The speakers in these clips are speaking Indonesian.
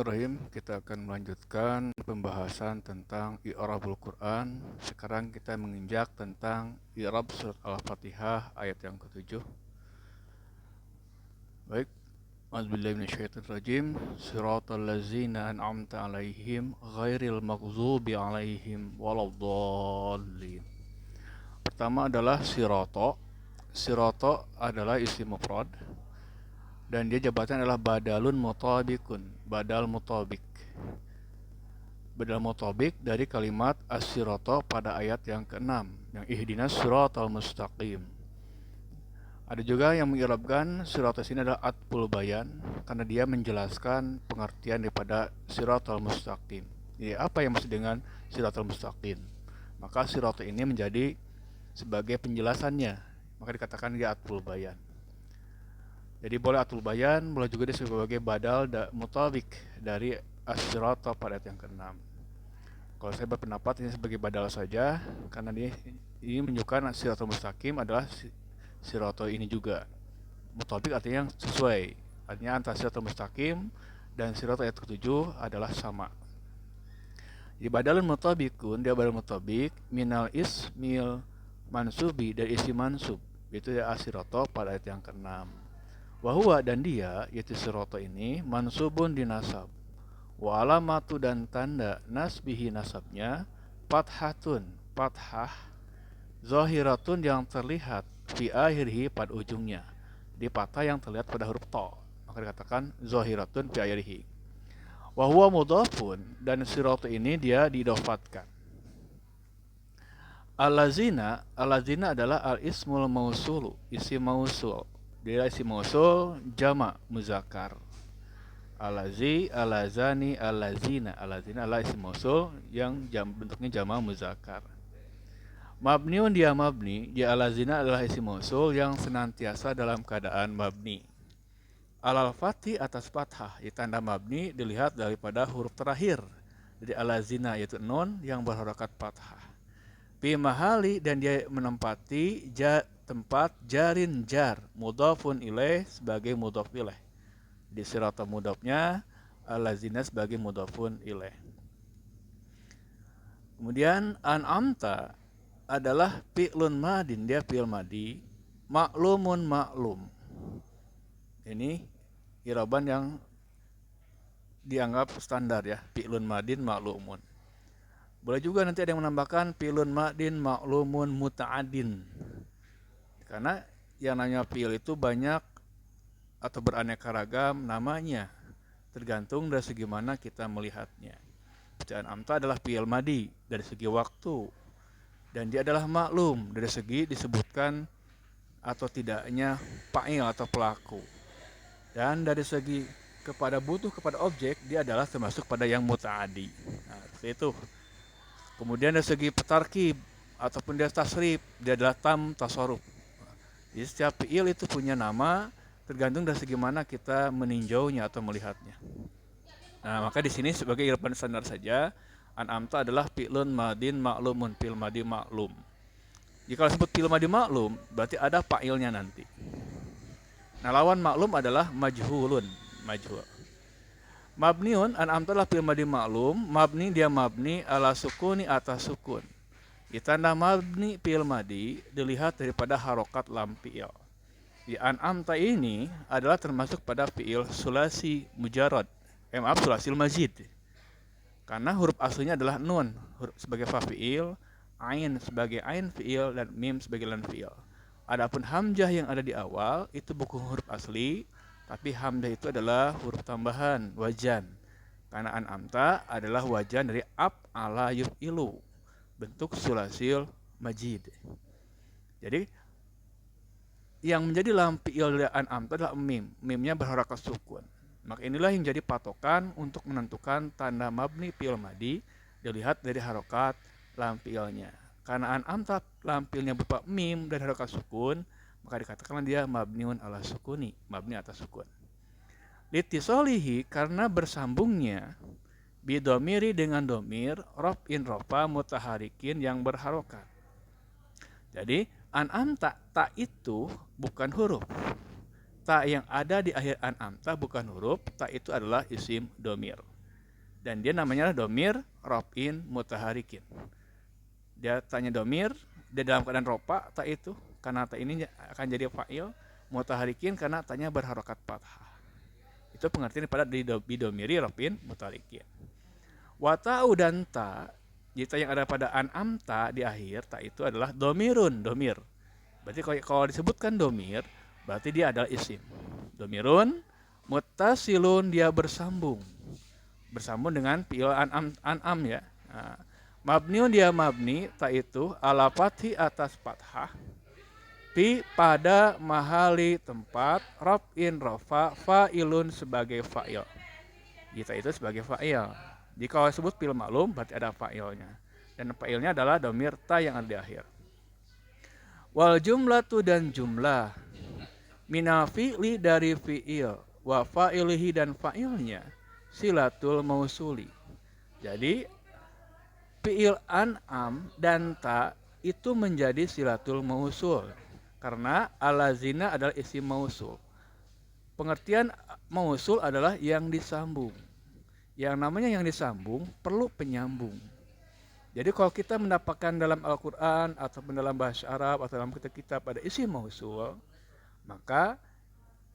Bismillahirrahmanirrahim. Kita akan melanjutkan pembahasan tentang i'rabul Quran. Sekarang kita menginjak tentang i'rab surat Al-Fatihah ayat yang ke-7. Baik. A'udzubillahi minasyaitonirrajim. Shiratal ladzina an'amta 'alaihim ghairil maghdubi 'alaihim waladdallin. Pertama adalah sirata. Sirata adalah isim mufrad dan dia jabatannya adalah badalun mutabikun, badal mutabik dari kalimat as-sirata pada ayat yang ke-6 yang ihdinas siratal mustaqim. Ada juga yang mengirabkan sirata sini adalah atful bayan karena dia menjelaskan pengertian daripada siratal mustaqim. Jadi apa yang maksud dengan siratal mustaqim? Maka sirata ini menjadi sebagai penjelasannya, maka dikatakan dia atful bayan. Jadi boleh atul bayan, boleh juga disebut sebagai badal mutabik dari as-sirata pada ayat yang ke-6. Kalau saya berpendapat ini sebagai badal saja, karena ini menunjukkan siratul mustaqim adalah sirata ini juga. Mutabik artinya yang sesuai. Artinya antara siratul mustaqim dan sirata ayat ke-7 adalah sama. Jadi badalun mutabikun, dia badal mutabik minal ismil mansubi dari isi mansub, yaitu as-sirata pada ayat yang ke-6. Wahuwa dan dia, yaitu sirata ini, mansubun dinasab. Wa alamatu dan tanda nasbihi nasabnya, fathatun, fathah, zahiratun yang terlihat, fi akhirhi pada ujungnya. Di patah yang terlihat pada huruf ta. Maka dikatakan zahiratun fi akhirhi. Wahuwa mudhafun, dan sirata ini dia didofatkan. Al-lazina adalah al-ismul mausulu, isim mausul. Dia isim mausul jama' muzakkar. Alazi, alazani, alazina. Alazina adalah isim mausul yang bentuknya jama' muzakkar. Mabniun dia mabni, dia alazina adalah isim mausul yang senantiasa dalam keadaan mabni. Al-fathi atas fathah, tanda mabni dilihat daripada huruf terakhir. Jadi alazina yaitu nun yang berharakat fathah. Fi mahali dan dia menempati tempat jarin jar mudhafun ilaih sebagai mudhaf ilaih. Di sirata mudhafnya allazina sebagai mudhafun ilaih. Kemudian an'amta adalah fi'lun madin, dia fi'il madi, maklumun maklum. Ini iraban yang dianggap standar ya, fi'lun madin maklumun. Boleh juga nanti ada yang menambahkan fi'lun madin maklumun muta'adin. Karena yang namanya fi'il itu banyak atau beraneka ragam namanya, tergantung dari segi mana kita melihatnya. Bacaan amta adalah fi'il madi dari segi waktu, dan dia adalah maklum dari segi disebutkan atau tidaknya fa'il atau pelaku. Dan dari segi kepada objek, dia adalah termasuk pada yang muta'adi. Nah, seperti itu. Kemudian dari segi petarkib ataupun dia tasrif, dia adalah tam tasarruf. Jadi setiap fi'il itu punya nama tergantung dari segi mana kita meninjaunya atau melihatnya. Nah, maka di sini sebagai iraban standar saja, an'amta adalah fi'lun madin maklumun, fi'il madi maklum. Jika disebut fi'il madi maklum, berarti ada fa'ilnya nanti. Nah, lawan maklum adalah majhulun, majhul. Mabniun, an'amta adalah fi'il madi maklum, mabni dia mabni ala sukuni atas sukun. Tanda mabni fi'il madi dilihat daripada harokat lam fi'il. Di an'amta ini adalah termasuk pada fi'il sulasi mujarrad. Sulasil mazid. Karena huruf aslinya adalah nun sebagai fa fi'il, ain sebagai ain fi'il, dan mim sebagai lam fi'il. Adapun hamzah yang ada di awal itu bukan huruf asli, tapi hamzah itu adalah huruf tambahan, wajan. Karena an'amta adalah wajan dari af'ala yuf'ilu, bentuk sulasil majid. Jadi yang menjadi lam fi'il dari an'amta adalah mim. Mimnya berharakat sukun. Maka inilah yang jadi patokan untuk menentukan tanda mabni fi'il madi dilihat dari harokat lam fi'ilnya. Karena an'amta lam fi'ilnya berupa mim dan harokat sukun, maka dikatakan dia mabniun ala sukuni, mabni atas sukun. Litisolihi karena bersambungnya bidomiri dengan domir rof'in rofa mutaharikin yang berharokat. Jadi an'amta ta itu bukan huruf. Ta yang ada di akhir an'amta bukan huruf, ta itu adalah isim domir. Dan dia namanya domir raf'in mutaharikin. Dia tanya domir, dia dalam keadaan ropa, tak itu, karena tak ini akan jadi fa'il, mutaharikin karena tanya berharokat fathah. Itu pengertian pada bidomiri raf'in mutaharikin. Wata'u dan ta, jika yang ada pada an'am ta di akhir, ta itu adalah domirun, domir. Berarti kalau disebutkan domir, berarti dia adalah isim. Domirun, muttasilun, dia bersambung. Bersambung dengan fi'il an'am ya. Nah, mabniun dia mabni, tak itu ala fathi atas fathah. Fi pada mahali tempat raf'in rafa fa'ilun sebagai fa'il. Kita itu sebagai fa'il. Jika kalau disebut fi'il maklum berarti ada fa'ilnya. Dan fa'ilnya adalah domir ta yang ada di akhir. Wal jumlatu dan jumlah minal fi'li dari fi'il wa fa'ilihi dan fa'ilnya silatul mausuli. Jadi fi'il an'am dan ta itu menjadi silatul mausul karena alazina adalah isim mausul. Pengertian mausul adalah yang disambung. Yang namanya yang disambung perlu penyambung. Jadi kalau kita mendapatkan dalam Al-Quran atau dalam bahasa Arab atau dalam kitab ada isim mausul, maka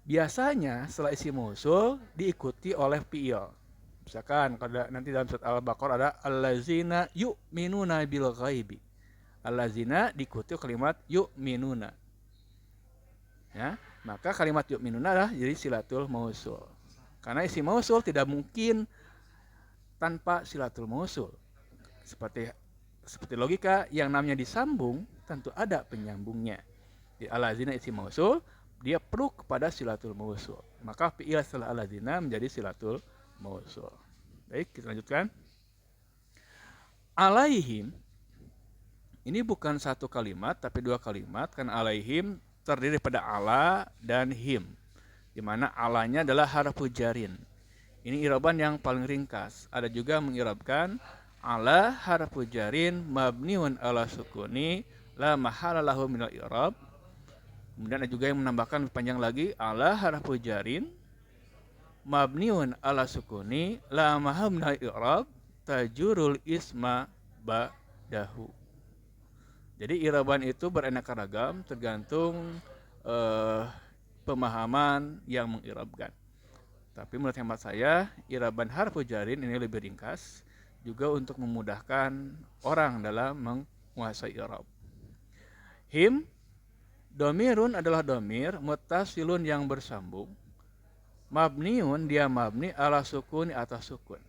biasanya setelah isim mausul diikuti oleh fi'il. Misalkan kalau nanti dalam surat Al-Baqarah ada allazina yu'minuna bil ghaibi. Allazina diikuti kalimat yu'minuna. Ya, maka kalimat yu'minuna adalah jadi silatul mausul. Karena isim mausul tidak mungkin tanpa silatul mausul. Seperti logika yang namanya disambung tentu ada penyambungnya. Di allazina isim mausul dia perlu kepada silatul mausul. Maka fi'il setelah allazina menjadi silatul mausul. Baik, kita lanjutkan. Alaihim ini bukan satu kalimat tapi dua kalimat karena alaihim terdiri pada ala dan him. Di mana alanya adalah harfu jarin. Ini iraban yang paling ringkas. Ada juga mengirabkan ala harfu jarin mabniun ala sukuni la mahala lahu minal i'rab. Kemudian ada juga yang menambahkan lebih panjang lagi ala harfu jarin mabniun ala sukuni la mahala minal i'rab tajurul isma ba'dahu. Jadi iraban itu beraneka ragam tergantung pemahaman yang mengirabkan. Tapi menurut hemat saya, iraban harfu jarin ini lebih ringkas juga untuk memudahkan orang dalam menguasai i'rab. Him, domirun adalah domir, muttasilun yang bersambung. Mabniun, dia mabni ala sukun atas sukun.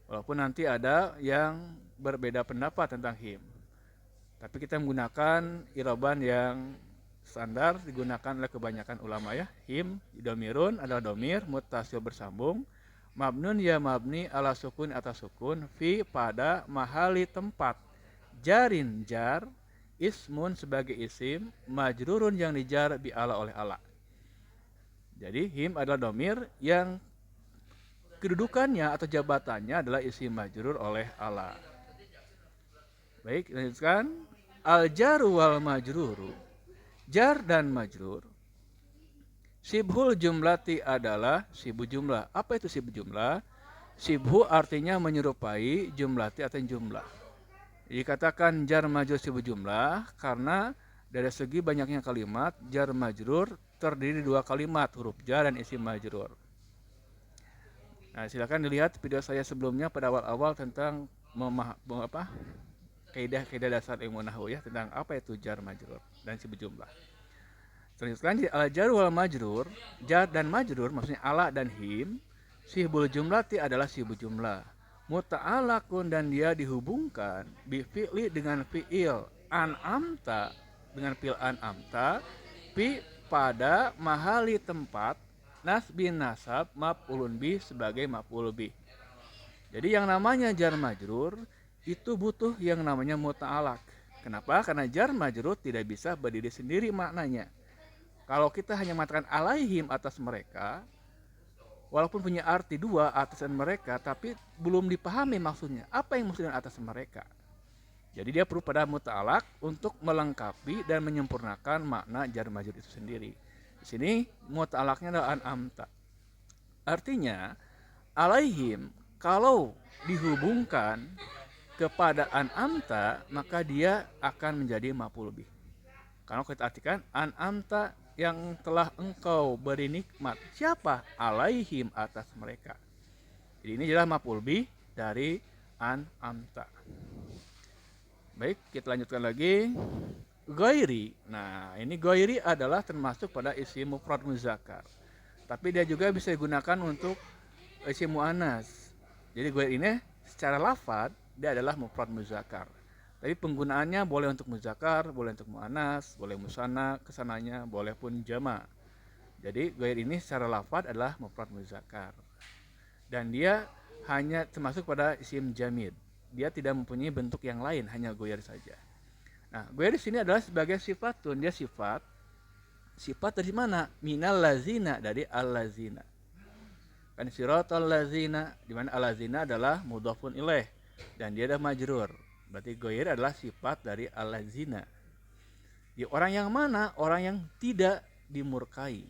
Walaupun nanti ada yang berbeda pendapat tentang him. Tapi kita menggunakan iraban yang standar digunakan oleh kebanyakan ulama ya. Him, domirun adalah domir, muttasil bersambung. Mabnun ya mabni ala sukun atas sukun. Fi pada mahali tempat. Jarin jar. Ismun sebagai isim. Majrurun yang dijar bi ala oleh ala. Jadi him adalah domir yang kedudukannya atau jabatannya adalah isim majrur oleh ala. Baik, lanjutkan. Al-jaru wal majruru. Jar dan majrur. Sibhul jumlati adalah sibu jumlah. Apa itu sibu jumlah? Sibhu artinya menyerupai, jumlati atau jumlah. Dikatakan jar majrur sibu jumlah karena dari segi banyaknya kalimat, jar majrur terdiri dua kalimat, huruf jar dan isim majrur. Nah, silakan dilihat video saya sebelumnya pada awal-awal tentang kaidah dasar ilmu nahwu ya, tentang apa itu jar majrur dan sibu jumlah. Selanjutnya al-jar wal majrur, jar dan majrur maksudnya ala dan him, sibul jumlati adalah sibu jumlah. Muta'alaqun dan dia dihubungkan bi fi'li dengan fi'il an'amta dengan fi'il an'amta fi pada mahali tempat nasbin nasab maf'ulun bih sebagai maf'ul bih. Jadi yang namanya jar majrur itu butuh yang namanya muta'alaq. Kenapa? Karena jar majrur tidak bisa berdiri sendiri maknanya. Kalau kita hanya mengatakan alaihim atas mereka, walaupun punya arti dua atas mereka, tapi belum dipahami maksudnya. Apa yang maksudnya atas mereka? Jadi dia perlu pada muta'alaq untuk melengkapi dan menyempurnakan makna jar majrur itu sendiri. Di sini muta'alaqnya adalah an'amta. Artinya alaihim Kalau dihubungkan kepada an'amta, maka dia akan menjadi maf'ul bih. Karena kita artikan an'amta yang telah engkau beri nikmat. Siapa? Alaihim, atas mereka. Jadi ini adalah maf'ul bih dari an'amta. Baik, kita lanjutkan lagi. Ghairi. Nah, ini ghairi adalah termasuk pada isim mufrad muzakkar. Tapi dia juga bisa digunakan untuk isim muannas. Jadi ghairi ini secara lafaz dia adalah mufrad muzakkar. Tapi penggunaannya boleh untuk muzakkar, boleh untuk muannas, boleh musanna kesananya, boleh pun jama'. Jadi ghairi ini secara lafaz adalah mufrad muzakkar. Dan dia hanya termasuk pada isim jamid. Dia tidak mempunyai bentuk yang lain, hanya ghairi saja. Nah, ghairi di sini adalah sebagai sifatun, dia sifat. Sifat dari mana? Minal lazina, dari al-lazina. Kan siratal lazina, di mana al-lazina adalah mudhafun ilaih dan dia adalah majrur. Berarti ghairi adalah sifat dari al-lazina. Di orang yang mana? Orang yang tidak dimurkai.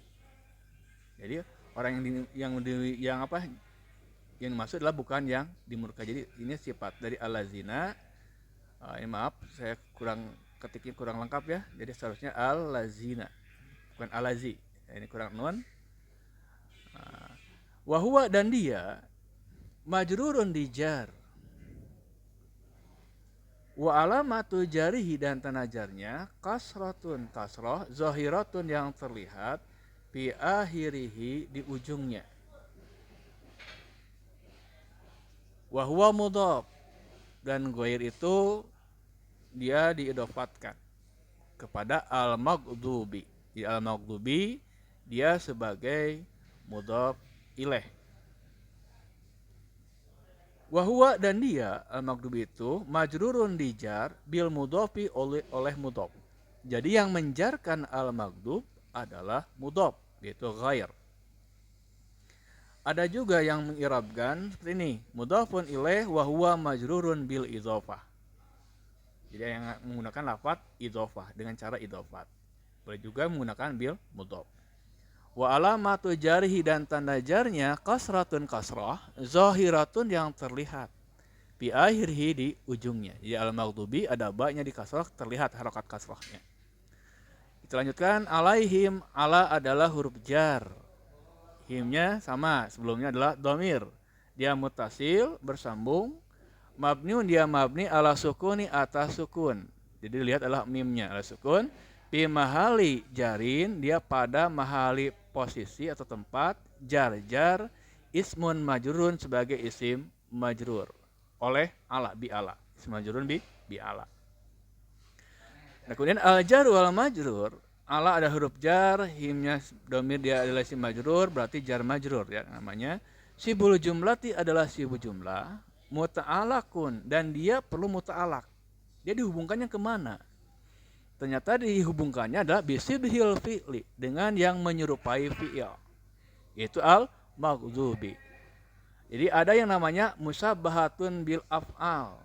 Jadi orang yang apa? Yang dimaksud adalah bukan yang dimurkai. Jadi ini sifat dari al-lazina. Ini maaf, saya ketiknya kurang lengkap ya. Jadi seharusnya al-lazina, bukan al-lazi. Ini kurang nun. Wahuwa, dan dia majrurun dijar. Wa alamatu jarihi, dan tanajarnya kasratun, kasroh, zahiratun yang terlihat, fi akhirihi, di ujungnya. Wahuwa mudhaf, dan ghair itu dia diidofatkan kepada al-maghdubi. Di al-maghdubi dia sebagai mudhaf ilaih. Wahuwa, dan dia al-maghdubi itu majrurun dijar bil mudhafi, oleh mudhaf. Jadi yang menjarkan al-maghdub adalah mudhaf, yaitu ghair. Ada juga yang mengirabkan seperti ini, mudhafun ilaih wa huwa majrurun bil idhofah. Jadi yang menggunakan lafaz idhofah dengan cara idhofat. Boleh juga menggunakan bil mudhaf. Wa alamatu jarihi, dan tanda jarnya kasratun, kasrah, zahiratun yang terlihat, bi akhirhi, di ujungnya. Jadi al-maghdubi ada ba-nya di kasrah, terlihat harokat kasrahnya. Kita lanjutkan. Alaihim, ala adalah huruf jar. Himnya sama, sebelumnya adalah domir. Dia mutasil, bersambung. Mabniun, dia mabni ala sukuni, atas sukun. Jadi lihat adalah mimnya ala sukun. Fi mahali jarin, dia pada mahali posisi atau tempat jar ismun majrurun, sebagai isim majrur oleh ala, bi ala. Isim majrurun bi ala. Nah, kemudian al jar wal majrur, ala ada huruf jar, himnya domir, dia adalah isim majrur, berarti jar majrur ya namanya. Sibul jumlati adalah sibul jumlah, muta'alakun, dan dia perlu muta'alak. Dia dihubungkannya kemana? Ternyata dihubungkannya adalah bisibhil fi'li, dengan yang menyerupai fi'il, yaitu al-maghdubi. Jadi ada yang namanya musabbahatun bil af'al.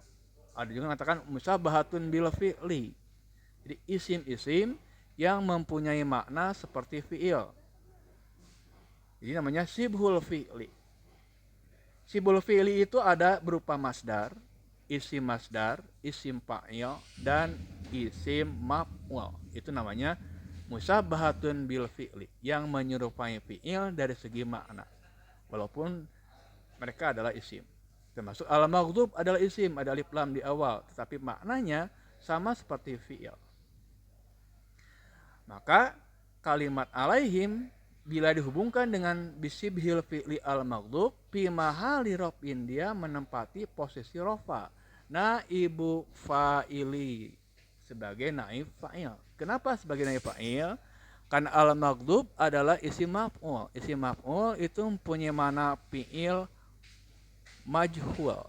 Ada juga yang mengatakan musabbahatun bil fi'li. Jadi isim-isim yang mempunyai makna seperti fi'il. Jadi namanya sibhul fi'li. Sibhul fi'li itu ada berupa masdar, isim masdar, isim fa'il, dan isim maf'ul. Itu namanya musabbahatun bil fi'li, yang menyerupai fi'il dari segi makna, walaupun mereka adalah isim. Termasuk al-maghdub adalah isim, ada alif lam di awal, tetapi maknanya sama seperti fi'il. Maka kalimat alaihim bila dihubungkan dengan bisibhil fi'li al-maghdub, fi mahali raf'in, dia menempati posisi rafa, naibu fa'ili, sebagai naib fa'il. Kenapa sebagai naib fa'il? Karena al-maghdub adalah isim maf'ul. Isim maf'ul itu mempunyai makna fi'il majhul.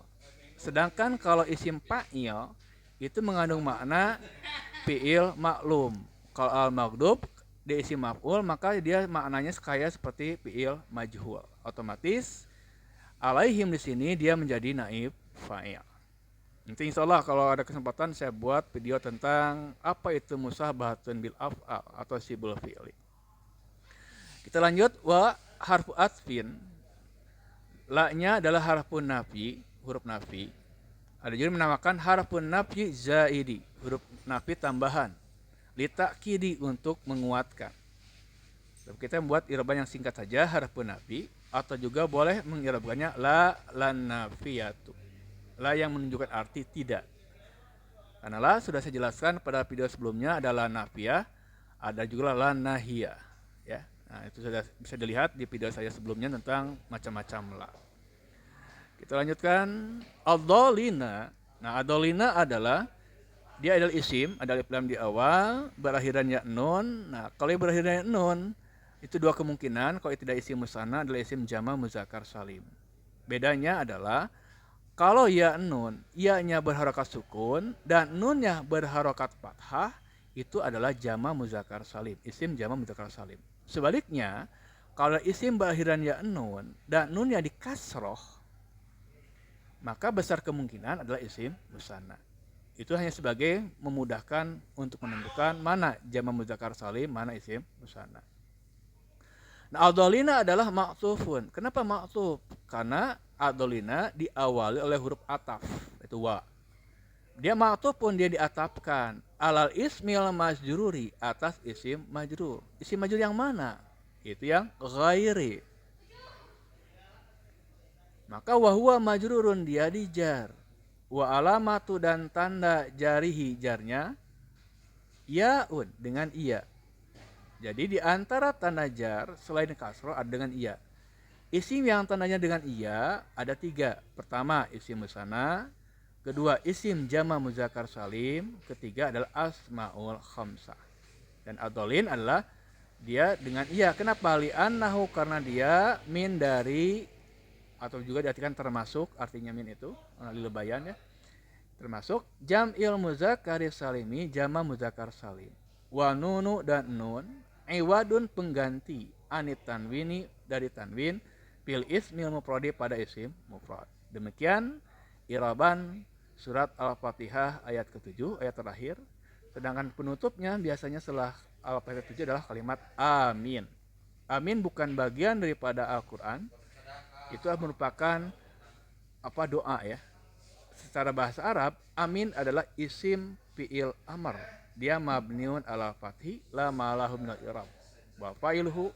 Sedangkan kalau isim fa'il itu mengandung makna fi'il maklum. Kalau al-maghdub di isim maf'ul, maka dia maknanya kayak seperti fi'il majhul. Otomatis alaihim di sini dia menjadi naib fa'il. Nanti insya Allah kalau ada kesempatan saya buat video tentang apa itu musabbahatun bil af'al atau sibul fi'li. Kita lanjut. Wa harfu atfin, La-nya adalah harfun nafi, huruf nafi. Ada juga menamakan harfun nafi zaidi, huruf nafi tambahan. Litakidi untuk menguatkan. Kita membuat iraban yang singkat saja harfun nafi, atau juga boleh mengirabkannya la lan nafiyatu. La yang menunjukkan arti tidak. Karena la sudah saya jelaskan pada video sebelumnya ada la nafiyah, ada juga la nahiyah. Ya. Nah, itu sudah bisa dilihat di video saya sebelumnya tentang macam-macam la. Kita lanjutkan ad-dhalina. Nah, ad-dhalina adalah dia adalah isim, ada alif lam di awal, berakhiran ya nun. Nah, kalau berakhiran ya nun, itu dua kemungkinan. Kalau tidak isim musanna adalah isim jama muzakkar salim. Bedanya adalah kalau ya nun, ya-nya berharokat sukun dan nunnya berharokat fathah, itu adalah jama muzakkar salim, isim jama muzakkar salim. Sebaliknya, kalau isim berakhiran ya nun dan nunnya di kasroh, maka besar kemungkinan adalah isim musanna. Itu hanya sebagai memudahkan untuk menentukan mana jama muzakkar salim, mana isim musanna. Nah, ad-dhalina adalah ma'tufun. Kenapa ma'tuf? Karena ad-dhalina diawali oleh huruf ataf, itu wa. Dia ma'tuf pun dia diatafkan alal ismil majruri, atas isim majrur. Isim majrur yang mana? Itu yang ghairi. Maka wahwa majrurun, dia dijar. Wa alamatu, dan tanda jarihi, jarnya yaun, dengan iya. Jadi di antara tanda jar selain kasroh ada dengan iya. Isim yang tandanya dengan iya ada 3. Pertama isim musanna, kedua isim jama muzakkar salim, ketiga adalah asmaul khamsah. Dan ad-dhalin adalah dia dengan iya. Kenapa? Li'annahu, karena dia min dari, atau juga diartikan termasuk, artinya min itu lebayan ya, termasuk jam'il muzakkari salimi, jama muzakkar salim. Wa nunu, dan nun, iwadun pengganti, anit tanwini, dari tanwin, fil ismil mufradi, pada isim mufrad. Demikian iraban surat Al-Fatihah ayat ke-7, ayat terakhir. Sedangkan penutupnya biasanya setelah Al-Fatihah 7 adalah kalimat amin. Amin bukan bagian daripada Al-Quran. Itu merupakan doa ya. Secara bahasa Arab, amin adalah isim fi'il amr. Dia mabniun ala fathi, la malahu minal i'rab. Wa fa'iluhu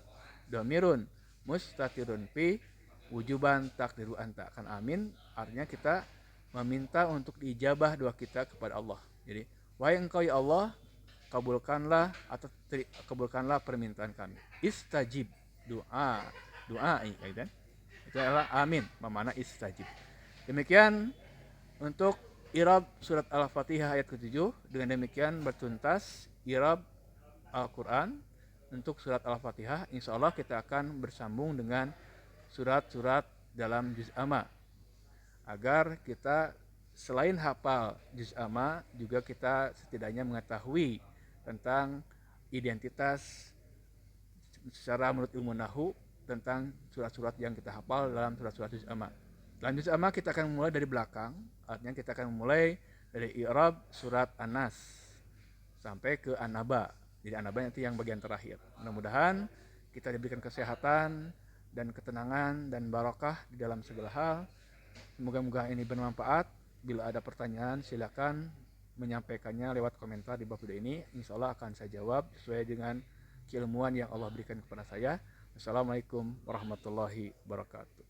dhamirun mustatirun fi wujuban takdiru anta. Kan amin artinya kita meminta untuk diijabah doa kita kepada Allah. Jadi, wahai engkau ya Allah, kabulkanlah atau kabulkanlah permintaan kami. Istajib, doa, kan? Itu adalah amin, bermakna istajib. Demikian untuk i'rab surat Al-Fatihah ayat ke-7. Dengan demikian bertuntas i'rab Al-Quran untuk surat Al-Fatihah. Insya Allah kita akan bersambung dengan surat-surat dalam juz amma, agar kita selain hafal juz amma, juga kita setidaknya mengetahui tentang identitas secara menurut ilmu nahu tentang surat-surat yang kita hafal dalam surat-surat juz amma. Dalam juz amma kita akan mulai dari belakang, artinya kita akan mulai dari i'rab surat An-Nas sampai ke An-Naba. Jadi An-Naba nanti yang bagian terakhir. Mudah-mudahan kita diberikan kesehatan dan ketenangan dan barakah di dalam segala hal. Semoga-moga ini bermanfaat. Bila ada pertanyaan silakan menyampaikannya lewat komentar di bawah video ini. Insya Allah akan saya jawab sesuai dengan keilmuan yang Allah berikan kepada saya. Assalamualaikum warahmatullahi wabarakatuh.